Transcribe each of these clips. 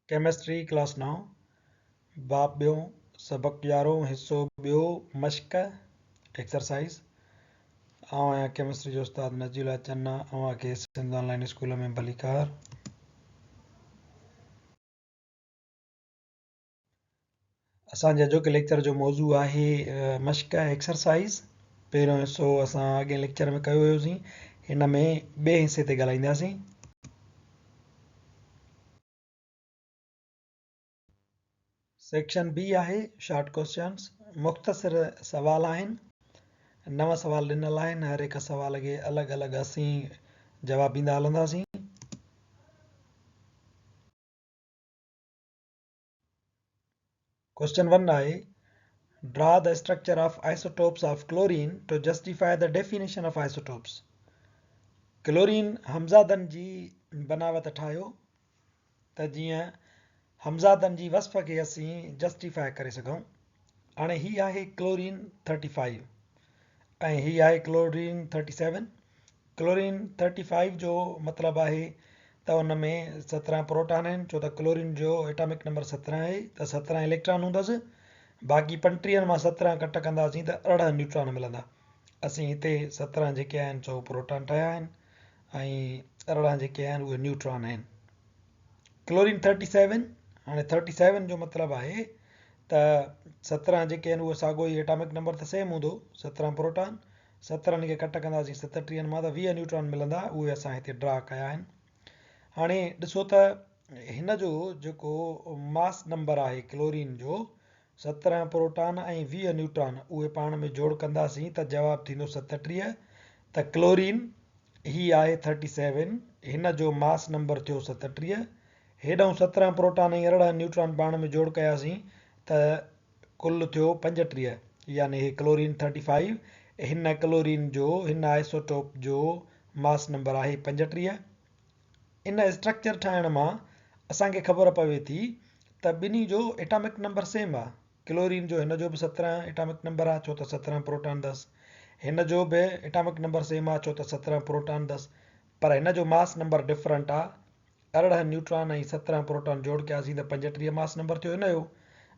Chemistry class 9 बाब ॿियो सबक 11 हिस्सो ॿियो मश्क एक्सरसाइज। आउं आहियां केमिस्ट्री जो उस्ताद नजीला चन्ना। अव्हांखे सिंध ऑनलाइन स्कूल में भलीकार। असांजे अॼोके लेक्चर जो मौज़ू आहे मश्क एक्सरसाइज। पहिरियों हिस्सो असां अॻे लेक्चर में कयो हुयोसीं, हिन में ॿिए हिसे ते ॻाल्हाईंदासीं। सेक्शन बी आहे शॉर्ट क्वेश्चन्स, मुख़्तसिर सवाल आहिनि। 9 सवाल ॾिनल आहिनि, हर हिकु सवाल खे अलॻि अलॻि असीं जवाब ॾींदा हलंदासीं। क्वेश्चन 1 आहे, draw the structure of isotopes of chlorine to justify the definition of isotopes. Chlorine हमज़ादनि जी बनावट ठाहियो त जीअं हमज़ादनि जी वस्फ़ खे असीं जस्टिफाई करे सघूं। हाणे ही आहे क्लोरीन 35 ऐं ही आहे क्लोरीन 37। क्लोरीन 35 जो मतिलबु आहे त उन में 17 प्रोटॉन आहिनि, छो त क्लोरीन जो एटॉमिक नंबर 17 आहे त 17 इलेक्ट्रॉन हूंदसि। बाक़ी 35 मां 17 कट कंदासीं त 18 न्यूट्रॉन मिलंदा। असीं हिते 17 जेके आहिनि सो प्रोटॉन ठहिया आहिनि ऐं 18 जेके आहिनि उहे न्यूट्रॉन आहिनि। क्लोरीन 37, हाणे 37 जो मतिलबु आहे त 17 जेके आहिनि उहे साॻियो ई एटॉमिक नंबर त सेम हूंदो, 17 प्रोटॉन। 17 खे कट कंदासीं 37 मां त 20 न्यूट्रॉन मिलंदा, उहे असां हिते ड्रा कया आहिनि। हाणे ॾिसो त हिन जो जेको मास नंबर आहे क्लोरीन जो, 17 प्रोटॉन ऐं 20 न्यूट्रॉन, उहे पाण में जोड़ कंदासीं त जवाबु थींदो 37। त क्लोरीन ही आहे 37, हिन जो मास नंबर थियो 37। हेॾां 17 प्रोटॉन ऐं 18 न्यूट्रॉन पाण में जोड़ कयासीं त कुल थियो 35, यानी हे क्लोरीन 35। हिन क्लोरीन जो, हिन आइसोटोप जो मास नंबर आहे 35। इन स्ट्रक्चर ठाहिण मां असांखे ख़बर पवे थी त ॿिन्ही जो एटॉमिक नंबर सेम आहे। क्लोरीन जो, हिन जो बि 17 एटॉमिक नंबर आहे, छो त 17 प्रोटॉन 10। हिन जो बि एटॉमिक नंबर सेम आहे, छो त 17 प्रोटॉन 10। पर हिन जो मास नंबर डिफरेंट आहे। 18 न्यूट्रॉन ऐं 17 प्रोटॉन जोड़ कयासीं त 35 मास नंबर थियो हिन जो,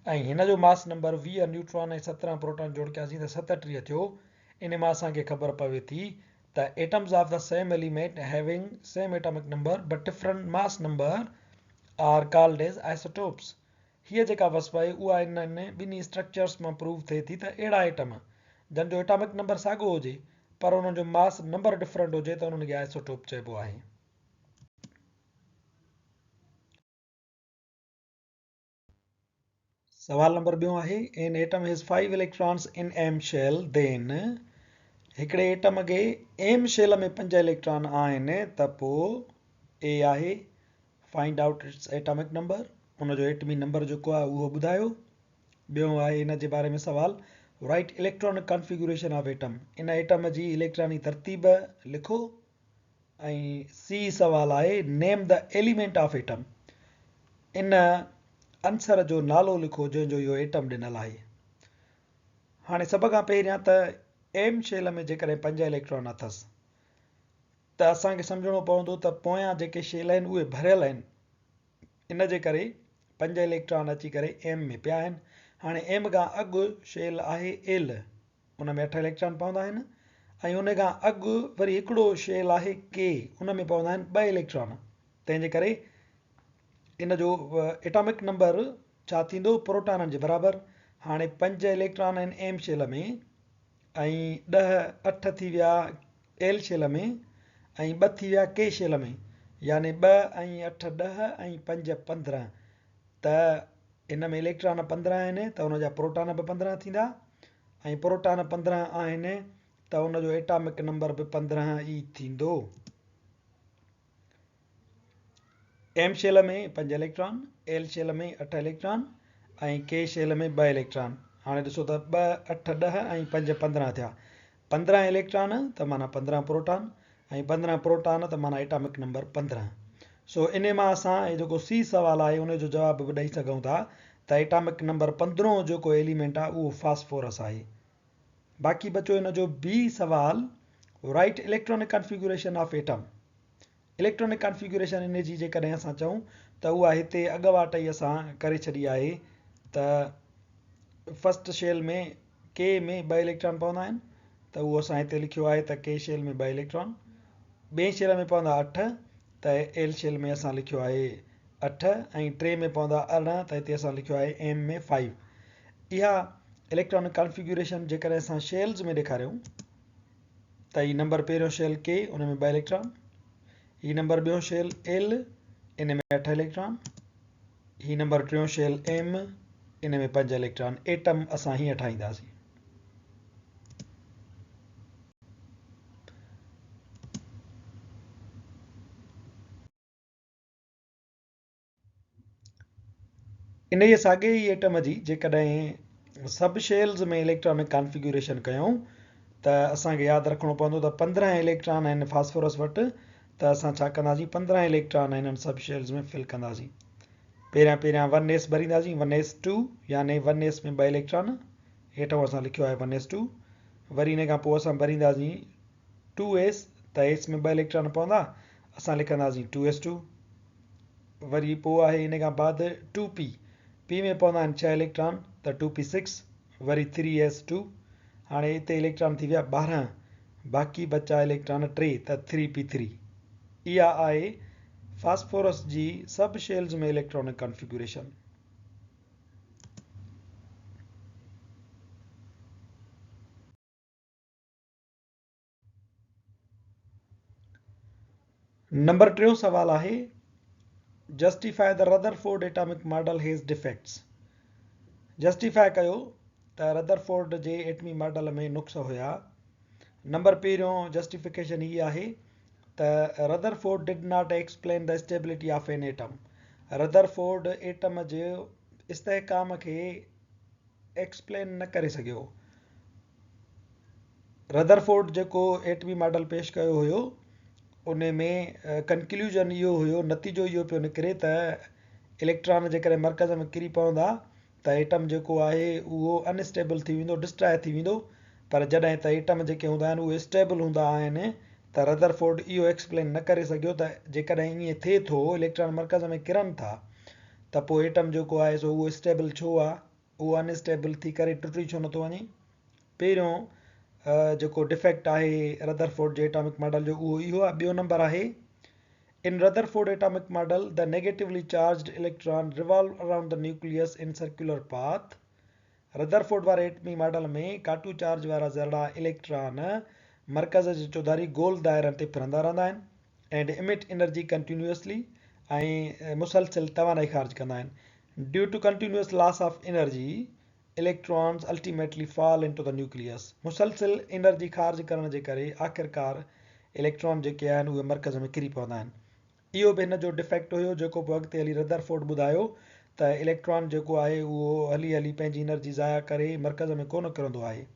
ऐं हिन जो मास नंबर 20 न्यूट्रॉन ऐं 17 प्रोटॉन जोड़ कयासीं त 37 थियो। इन मां असांखे ख़बर पवे थी त atoms of the same element having same atomic number but different mass number are called as isotopes. हीअ जेका वस्फ़ आहे उहा इन ॿिन्ही स्ट्रक्चर्स मां प्रूव थिए थी त अहिड़ा एटम जंहिंजो एटॉमिक नंबर साॻियो हुजे पर उन्हनि जो मास नंबर डिफरेंट हुजे त उन्हनि खे आइसोटोप चइबो आहे। सवाल नंबर ॿियो आहे, an atom has 5 electrons in M shell, then हिकिड़े एटम खे एम शेल में 5 इलेक्ट्रॉन आहिनि त पोइ ए आहे find out its atomic number, उनजो एटमी नंबर जेको आहे उहो ॿुधायो। ॿियो आहे इन जे बारे में सवाल, right electronic configuration of atom, इन एटम जी इलेक्ट्रॉनी तरतीब लिखो। ऐं सी सवाल आहे, नेम द एलिमेंट ऑफ एटम, इन अंसर जो नालो लिखो जंहिंजो इहो एटम ॾिनल आहे। हाणे सभ खां पहिरियां त एम शेल में जेकॾहिं 5 इलेक्ट्रॉन अथसि त असांखे सम्झणो पवंदो त पोयां जेके शेल आहिनि उहे भरियल आहिनि, इन जे करे 5 इलेक्ट्रॉन अची करे एम में पिया आहिनि। हाणे एम खां अॻु शेल आहे एल, उन में 8 इलेक्ट्रॉन पवंदा आहिनि, ऐं उन खां अॻु वरी हिकिड़ो शेल आहे के, उन में पवंदा आहिनि 2 इलेक्ट्रॉन। तंहिंजे करे इन जो एटॉमिक नंबर छा थींदो, प्रोटॉननि जे बराबरि। हाणे 5 इलेक्ट्रॉन आहिनि एम शेल में ऐं 8 थी विया एल शेल में ऐं 2 थी विया के शेल में, यानी 2 ऐं 8 10 ऐं 5 15। त इन में इलेक्ट्रॉन 15 आहिनि त उनजा प्रोटॉन बि 15 थींदा, ऐं प्रोटॉन 15 आहिनि त उनजो एटॉमिक नंबर बि 15 ई थींदो। एम शेल में 5 इलेक्ट्रॉन, एल शेल में 8 इलेक्ट्रॉन ऐं के शेल में 2 इलेक्ट्रॉन। हाणे ॾिसो त 2 8 10 ऐं 5 15 थिया। 15 इलेक्ट्रॉन त माना 15 प्रोटॉन, ऐं 15 प्रोटॉन त माना एटॉमिक नंबर 15। सो इन मां असां जेको सी सवाल आहे उन जो जवाब बि ॾेई सघूं था त एटॉमिक नंबर 15 जेको एलिमेंट आहे उहो फास्फोरस आहे। बाक़ी बचो इन जो बी सवाल, right electronic configuration of atom, electronic configuration इन जी जेकॾहिं असां चऊं त उहा हिते अॻुवाट ई असां करे छॾी आहे त फर्स्ट शेल में के में 2 इलेक्ट्रॉन पवंदा आहिनि त उहो असां हिते लिखियो आहे त के शेल में 2 इलेक्ट्रॉन, ॿिए शेल में पवंदा 8 त एल शेल में असां लिखियो आहे 8 ऐं टे में पवंदा 18 त हिते असां लिखियो आहे एम में 5। इहा इलेक्ट्रॉनिक कॉन्फ़िगरेशन जेकॾहिं असां शेल्स में ॾेखारियूं त ही नंबर पहिरियों शेल के उन में 2 इलेक्ट्रॉन, ही नंबर ॿियों शेल एल इन में 8 इलेक्ट्रॉन, ही नंबर टियों शेल एम इन में 5 इलेक्ट्रॉन। एटम असां हीअं ठाहींदासीं। इन जे साॻे ई एटम जी जेकॾहिं सब शेल्स में इलेक्ट्रॉनिक कॉन्फ़िगरेशन कयूं त असांखे यादि रखिणो पवंदो त 15 इलेक्ट्रॉन आहिनि फास्फोरस वटि त असां छा कंदासीं 15 इलेक्ट्रॉन इन्हनि सब शेल्स में फिल कंदासीं। पहिरियां 1s भरींदासीं 1s2 यानी 1s में 2 इलेक्ट्रॉन, हेठों असां लिखियो आहे 1s2। वरी इन खां पोइ असां भरींदासीं 2s त s में 2 इलेक्ट्रॉन पवंदा, असां लिखंदासीं 2s2। वरी पोइ आहे इन खां बाद 2p, p में पवंदा आहिनि 6 इलेक्ट्रॉन त 2p6, वरी 3s2। हाणे हिते इलेक्ट्रॉन थी विया 12, बाक़ी बचा इलेक्ट्रॉन 3 त 3p3। इहा आहे फास्फोरस जी सब शेल्स में इलेक्ट्रॉनिक कॉन्फ़िगरेशन। नंबर 3 सवाल आहे justify the Rutherford atomic model has defects. Justify कयो त रदरफोर्ड जे एटमी मॉडल में नुक्स हुया। नंबर पहिरियों जस्टिफिकेशन ही आहे त Rutherford did not explain the stability of an atom. Rutherford atom जे इस्तेहकाम खे एक्सप्लेन न करे सघियो। रदरफोर्ड जेको एटमी मॉडल पेश कयो हुयो उन में कंक्लूजन इहो हुयो, नतीजो इहो पियो निकिरे त इलेक्ट्रॉन जेकॾहिं मर्कज़ में किरी पवंदा त एटम जेको आहे उहो अनस्टेबल थी वेंदो, डिस्ट्रॉय थी वेंदो। पर जॾहिं त एटम जेके हूंदा आहिनि उहे स्टेबल हूंदा आहिनि त रदरफोर्ड इहो एक्सप्लेन न करे सघियो त जेकॾहिं ईअं थिए थो इलेक्ट्रॉन मर्कज़ में किरनि था त पोइ एटम जेको आहे सो उहो स्टेबल छो आहे, उहो अनस्टेबल थी करे टुटी छो नथो वञे। पहिरियों जेको डिफेक्ट आहे रदरफोर्ड जे एटॉमिक मॉडल जो उहो इहो आहे। ॿियो नंबर आहे इन Rutherford atomic model the negatively charged electron revolve around the nucleus in circular path. Rutherford वारे एटमी मॉडल में काटू चार्ज वारा ज़रड़ा इलेक्ट्रॉन मर्कज़ जे चौधारी गोल दायरनि ते फिरंदा रहंदा आहिनि एंड इमिट एनर्जी कंटिन्यूअसली ऐं मुसलसिल तवानाई ख़ारिज कंदा आहिनि। Due to continuous loss of energy electrons ultimately fall into the nucleus. मुसलसिल एनर्जी ख़ारिज करण जे करे आख़िरकार इलेक्ट्रॉन जेके आहिनि उहे मर्कज़ में किरी पवंदा आहिनि। इहो बि हिन जो डिफेक्ट हुयो जेको पोइ अॻिते हली रदरफोर्ड ॿुधायो त इलेक्ट्रॉन जेको आहे उहो हली हली पंहिंजी एनर्जी ज़ाया करे मर्कज़ में कोन किरंदो आहे।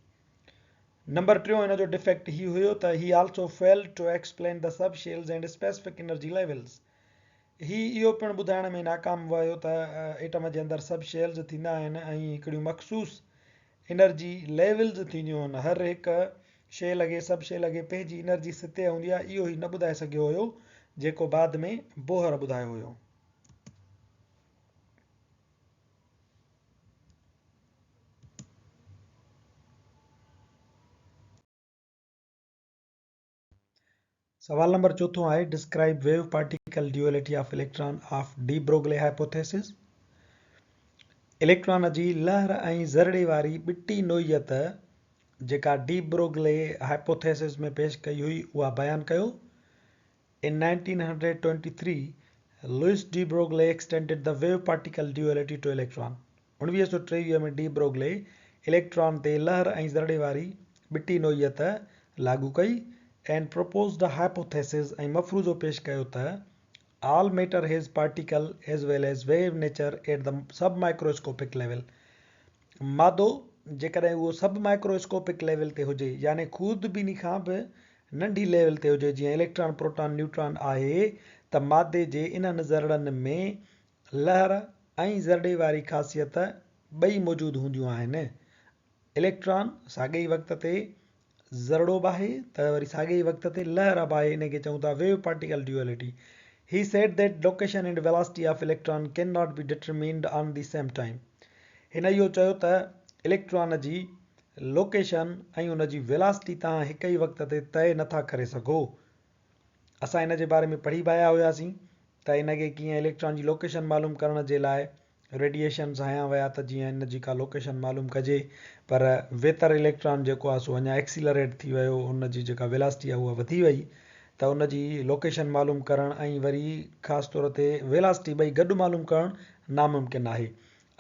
नंबर 3 हिन जो डिफेक्ट ही हुयो त ही also failed to explain the sub shells and specific energy levels. ही इहो पिणु ॿुधाइण में नाकाम वियो त एटम जे अंदरि सब शेल्स थींदा आहिनि ऐं हिकिड़ियूं मख़सूस एनर्जी लेवल्स थींदियूं आहिनि। हर हिकु शेल खे सब शेल खे पंहिंजी एनर्जी सिते हूंदी आहे, इहो ई न ॿुधाए सघियो हुयो जेको बाद में बोहर ॿुधायो हुयो। सवाल नंबर 4 आहे describe wave particle duality of electron of de Broglie hypothesis. Electron जी लहर ऐं ज़रड़े वारी ॿिटी नोइयत जेका डी ब्रोगले हाइपोथेसिस में पेश कई हुई उहा बयानु कयो। In 1923, Louis de Broglie extended the wave particle duality to electron. 1923 में डी ब्रोगले इलेक्ट्रॉन ते लहर ऐं ज़रड़े वारी ॿिटी नोइयत लागू कई and proposed a hypothesis ऐं मफ़रूज़ो पेश कयो त all matter has particle as well as wave nature at the submicroscopic level। मादो जेकॾहिं उहो सब माइक्रोस्कोपिक लेवल ते हुजे यानी खूदबीनी खां बि नंढी लेवल ते हुजे जीअं इलेक्ट्रॉन प्रोटॉन न्यूट्रॉन आहे त मादे जे इन्हनि ज़रड़नि में लहर ऐं ज़रड़े वारी ख़ासियत ॿई मौजूदु हूंदियूं आहिनि। इलेक्ट्रॉन साॻे ई वक़्त ते ज़रड़ोब आहे त वरी साॻे ई वक़्त ते लहरब आहे, इन खे चऊं था wave particle duality. He said that location and velocity of electron cannot be determined on the same time. हिन इहो चयो त इलेक्ट्रॉन जी लोकेशन ऐं उन जी वेलासिटी तव्हां हिक ई वक़्त ते तय नथा करे सघो. असां इन जे बारे में पढ़ी बि आया हुआसीं त इन खे कीअं इलेक्ट्रॉन जी लोकेशन मालूम करण जे लाइ रेडिएशन्स हया विया त जीअं इन जी का लोकेशन मालूम कजे, पर वेतर इलेक्ट्रॉन जेको आहे सो अञा एक्सीलरेट थी वियो, उन जी जेका वेलासिटी आहे उहा वधी वई, त उन जी लोकेशन मालूम करणु ऐं वरी ख़ासि तौर ते वेलासिटी ॿई गॾु मालूम करणु नामुमकिन आहे.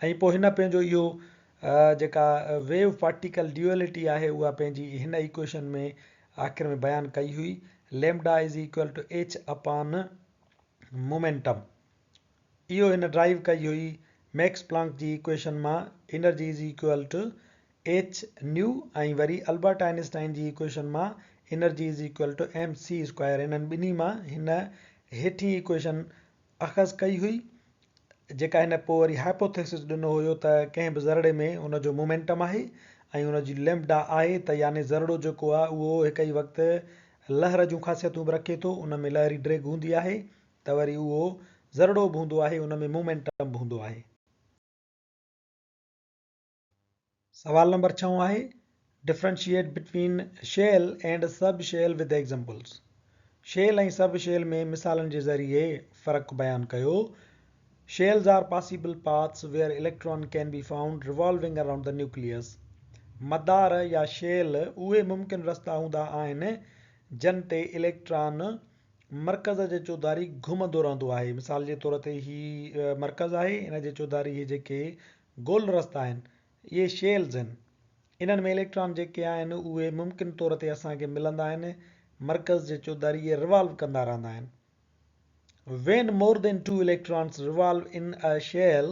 ऐं पोइ हिन पंहिंजो इहो जेका वेव पार्टिकल ड्यूअलिटी आहे उहा पंहिंजी हिन इक्वेशन में आख़िर में बयानु कई हुई. Lambda is equal to h upon momentum. इहो हिन ड्राइव कई हुई मैक्स प्लांक जी इक्वेशन मां. Energy is equal to h nu, ऐं वरी अल्बर्ट आइंस्टाइन जी इक्वेशन मां energy is equal to m c square. इन्हनि ॿिन्ही मां हिन हेठी इक्वेशन अख़ज़ कई हुई, जेका हिन पोइ वरी हाइपोथेसिस ॾिनो हुयो त कंहिं बि ज़रड़े में उनजो मोमेंटम आहे ऐं उनजी लैम्डा आहे, त यानी ज़रड़ो जेको आहे उहो हिक ई वक़्तु लहर जूं ख़ासियतूं बि रखे थो, उन में लहरी ड्रैग हूंदी आहे, त वरी उहो ज़रड़ो बि हूंदो आहे, उन में मोमेंटम बि हूंदो आहे. सवाल नंबर 6 आहे differentiate between shell and sub shell with examples. Shell ऐं सब शेल में मिसालनि जे ज़रिए फ़र्क़ु बयानु कयो. Shells are possible paths where electron can be found revolving around the nucleus. मदार या शेल उहे मुमकिन रस्ता हूंदा आहिनि जन ते इलेक्ट्रॉन मर्कज़ जे चौधारी घुमंदो रहंदो आहे. मिसाल जे तौर ते ही मर्कज़ आहे, इन जे चौधारी इहे जेके गोल रस्ता आहिनि इहे शेल्स आहिनि. इन्हनि में इलेक्ट्रॉन जेके आहिनि उहे मुमकिन तौर ते असांखे मिलंदा आहिनि, मर्कज़ जे चौधारी इहे रिवॉल्व कंदा रहंदा आहिनि. When more than 2 electrons revolve in a shell,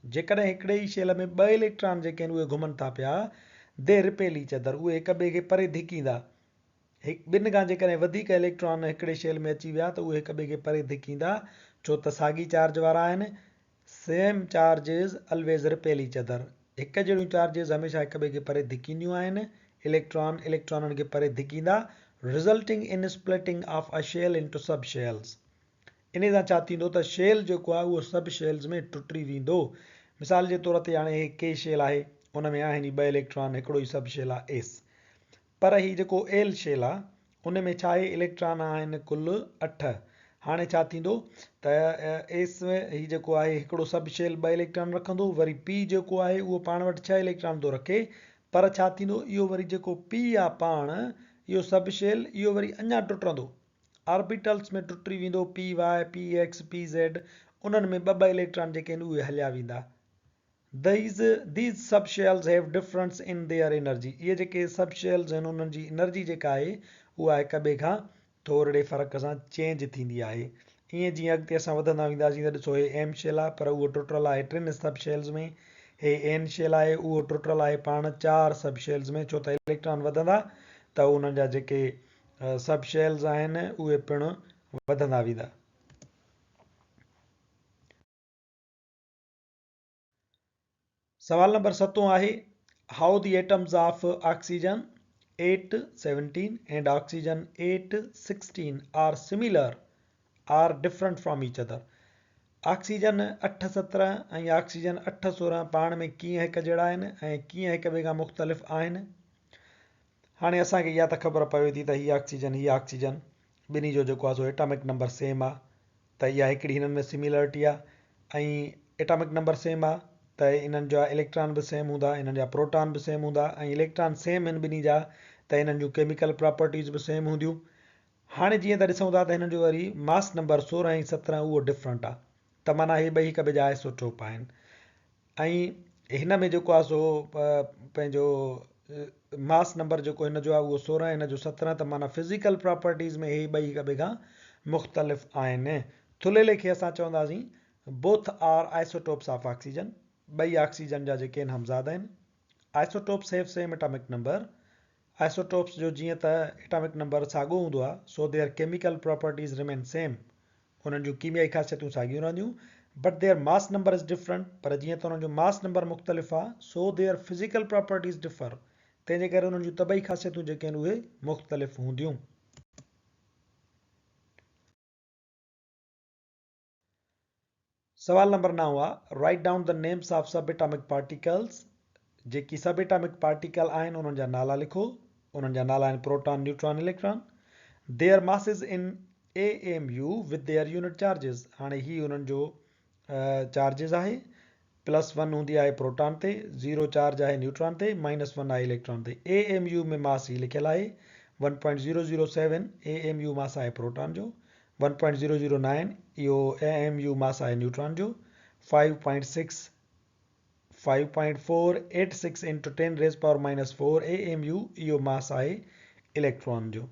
जेकॾहिं हिकिड़े ई शेल में 2 इलेक्ट्रॉन जेके आहिनि उहे घुमनि था पिया, they repel each other, उहे हिक ॿिए खे परे धिकींदा. ॿिनि खां जेकॾहिं वधीक इलेक्ट्रॉन हिकिड़े शेल में अची विया त उहे हिक ॿिए खे परे धिकींदा, छो त साॻी चार्ज वारा आहिनि. Same charges always repel each other. हिक जहिड़ियूं चार्जिस हमेशह हिक ॿिए खे परे धिकींदियूं आहिनि. इलेक्ट्रॉननि खे परे धिकींदा, resulting in splitting of a shell into subshells. इन सां छा थींदो त शेल जेको आहे उहो सब शेल्स में टुटी वेंदो. मिसाल जे तौर ते हाणे के शेल आहे, उन में आहिनि 2 इलेक्ट्रॉन, हिकिड़ो ई सब शेल आहे एस. पर ही जेको एल शेल आहे उन में छा आहे, इलेक्ट्रॉन आहिनि कुल 8. हाणे छा थींदो त एस ही जेको आहे हिकिड़ो सब शेल 2 इलेक्ट्रॉन रखंदो, वरी पी जेको आहे उहो पाण वटि 6 इलेक्ट्रॉन थो रखे. पर छा थींदो, इहो वरी जेको पी आहे पाण, इहो सब शेल इहो वरी अञा टुटंदो, ऑर्बिटल्स में टुटी वेंदो. P y, p x, p z, उन्हनि में 2 इलेक्ट्रॉन जेके आहिनि उहे हलिया वेंदा. These subshells have difference in their energy. इहे जेके सब शेल्स आहिनि उन्हनि जी एनर्जी जेका आहे उहा हिक ॿिए खां थोरे फ़र्क़ सां चेंज थींदी आहे. ईअं जीअं अॻिते असां वधंदा वेंदासीं त ॾिसो हे एम शेल आहे, पर उहो टुटल आहे 3 सब शेल्स में. हे एन शेल आहे, उहो टुटल आहे पाण 4 सब शेल्स में, छो त इलेक्ट्रॉन वधंदा त उन्हनि जा जेके सब शेल्स आहिनि उहे पिणु वधंदा वेंदा. सवाल नंबर 7 आहे how the atoms of oxygen 817 and oxygen 816 are similar are different from each other. Oxygen 817 ऐं ऑक्सीजन 816 पाण में कीअं हिक जहिड़ा आहिनि ऐं कीअं हिक ॿिए खां मुख़्तलिफ़ आहिनि. हाणे असांखे इहा त ख़बर पवे थी त हीअ ऑक्सीजन ॿिन्ही जो जेको आहे सो एटॉमिक नंबर सेम आहे, त इहा हिकिड़ी हिननि में सिमिलरिटी आहे. ऐं एटॉमिक नंबर सेम आहे त इन्हनि जा इलेक्ट्रॉन बि सेम हूंदा, इन्हनि जा प्रोटॉन बि सेम हूंदा, ऐं इलेक्ट्रॉन सेम आहिनि ॿिन्ही जा त इन्हनि जूं केमिकल प्रॉपर्टीज़ बि सेम हूंदियूं. हाणे जीअं त ॾिसूं था त हिननि जो वरी मास नंबर 16 ऐं 17 उहो डिफरेंट आहे, त माना हे ॿई हिक ॿिए जा आइसोटोप आहिनि. ऐं हिन में जेको आहे सो पंहिंजो मास नंबर जेको हिन जो आहे उहो 16, हिन जो 17, त माना फिज़िकल प्रॉपर्टीज़ में हे ॿई हिक ॿिए खां मुख़्तलिफ़ आहिनि. थुल्हे खे असां चवंदासीं both are isotopes of oxygen. ॿई ऑक्सीजन जा जेके आहिनि हमज़ाद आहिनि. Isotopes have same atomic number. Isotopes जो जीअं त एटॉमिक नंबर साॻियो हूंदो आहे, so their chemical properties remain same. उन्हनि जूं कीमियाई ख़ासियतूं साॻियूं रहंदियूं, but their mass number is different. पर जीअं त उन्हनि जो मास नंबर मुख़्तलिफ़ आहे, so their physical properties differ. तंहिंजे करे उन्हनि जूं तबई ख़ासियतूं जेके आहिनि उहे मुख़्तलिफ़ हूंदियूं। सवाल नंबर 9 आहे write down the names of सब एटॉमिक पार्टिकल्स। जेकी सब एटॉमिक पार्टिकल आहिनि उन्हनि जा नाला लिखो। उन्हनि जा नाला आहिनि proton, neutron, electron. Their masses in AMU with their unit charges. हाणे ही उन्हनि जो चार्जिस आहे। +1 हूंदी आहे प्रोटॉन ते, 0 चार्ज आहे न्यूट्रॉन ते, -1 आहे इलेक्ट्रॉन ते। AMU में मास ही लिखियल आहे 1.007 AMU मास आहे प्रोटॉन जो, 1.009 इहो AMU मास आहे न्यूट्रॉन जो, 5.486 × 10⁻⁻⁴ AMU इहो मास आहे इलेक्ट्रॉन जो।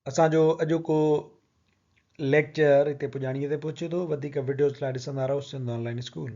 असांजो अॼोको लेक्चर हिते पुॼाणीअ ते पहुचे थो। वधीक वीडियोज़ लाइ ॾिसंदा रहो सिंध ऑनलाइन स्कूल।